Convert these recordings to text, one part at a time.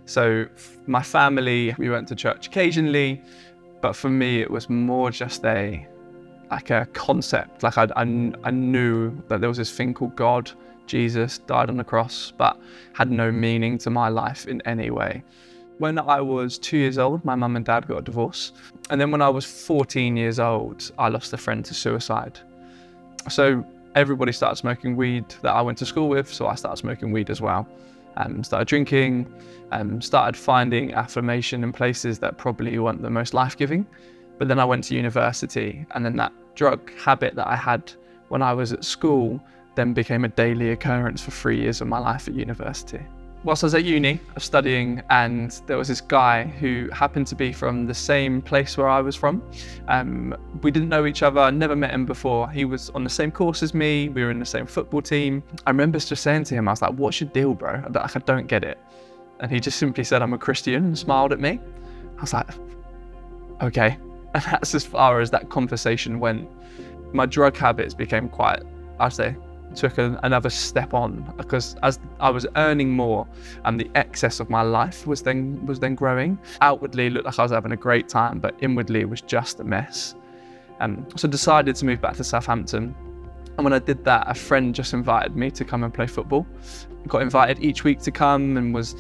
So my family, we went to church occasionally, but for me, it was more just a concept. Like I knew that there was this thing called God, Jesus died on the cross, but had no meaning to my life in any way. When I was 2 years old, my mum and dad got a divorce. And then when I was 14 years old, I lost a friend to suicide. So everybody started smoking weed that I went to school with, so I started smoking weed as well. Started drinking, started finding affirmation in places that probably weren't the most life-giving. But then I went to university, and then that drug habit that I had when I was at school then became a daily occurrence for 3 years of my life at university. Whilst I was at uni, I was studying, and there was this guy who happened to be from the same place where I was from. We didn't know each other, never met him before. He was on the same course as me, we were in the same football team. I remember just saying to him, I was like, "What's your deal, bro? I don't get it." And he just simply said, "I'm a Christian," and smiled at me. I was like, okay. And that's as far as that conversation went. My drug habits became quite, I'd say, took another step on, because as I was earning more and the excess of my life was then growing. Outwardly it looked like I was having a great time, but inwardly it was just a mess. So I decided to move back to Southampton. And when I did that, a friend just invited me to come and play football. I got invited each week to come, and was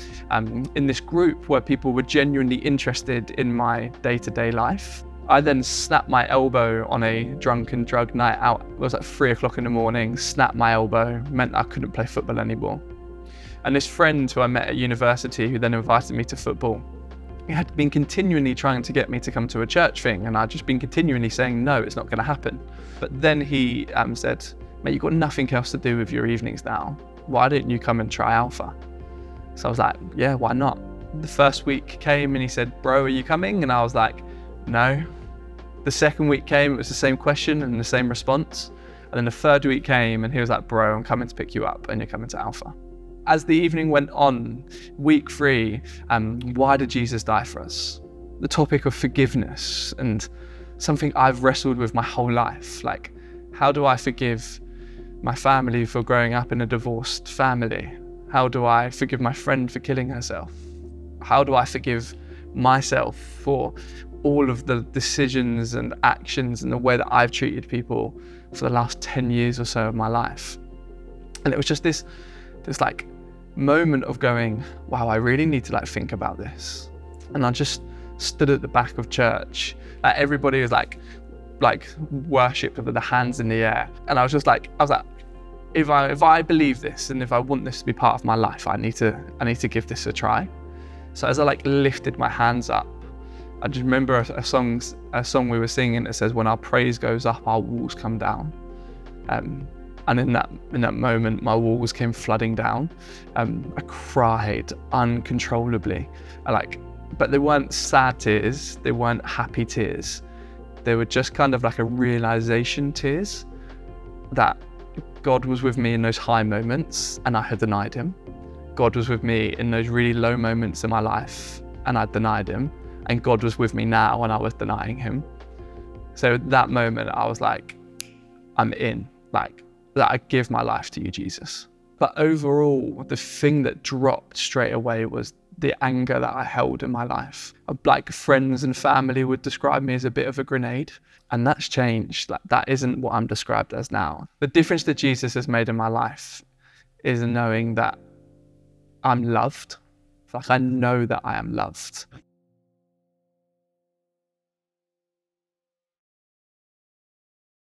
in this group where people were genuinely interested in my day-to-day life. I then snapped my elbow on a drunken drug night out. It was like 3 o'clock in the morning, snapped my elbow, meant I couldn't play football anymore. And this friend who I met at university, who then invited me to football, he had been continually trying to get me to come to a church thing, and I'd just been continually saying, no, it's not going to happen. But then he said, "Mate, you've got nothing else to do with your evenings now. Why don't you come and try Alpha?" So I was like, yeah, why not? The first week came and he said, "Bro, are you coming?" And I was like, no. The second week came, it was the same question and the same response. And then the third week came and he was like, "Bro, I'm coming to pick you up and you're coming to Alpha." As the evening went on, week 3, why did Jesus die for us? The topic of forgiveness, and something I've wrestled with my whole life. Like, how do I forgive my family for growing up in a divorced family? How do I forgive my friend for killing herself? How do I forgive myself for all of the decisions and actions and the way that I've treated people for the last 10 years or so of my life? And it was just this like moment of going, wow, I really need to like think about this. And I just stood at the back of church. Everybody was like worship with the hands in the air. And I was like, if I believe this, and if I want this to be part of my life, I need to give this a try. So as I like lifted my hands up, I just remember a song we were singing that says, "When our praise goes up, our walls come down." And in that moment, my walls came flooding down. I cried uncontrollably. But they weren't sad tears, they weren't happy tears. They were just kind of like a realization tears that God was with me in those high moments and I had denied him. God was with me in those really low moments in my life and I denied him. And God was with me now and I was denying him. So at that moment, I was like, I'm in, like, that I give my life to you, Jesus. But overall, the thing that dropped straight away was the anger that I held in my life. Like, friends and family would describe me as a bit of a grenade, and that's changed. Like, that isn't what I'm described as now. The difference that Jesus has made in my life is knowing that I'm loved. Like, I know that I am loved.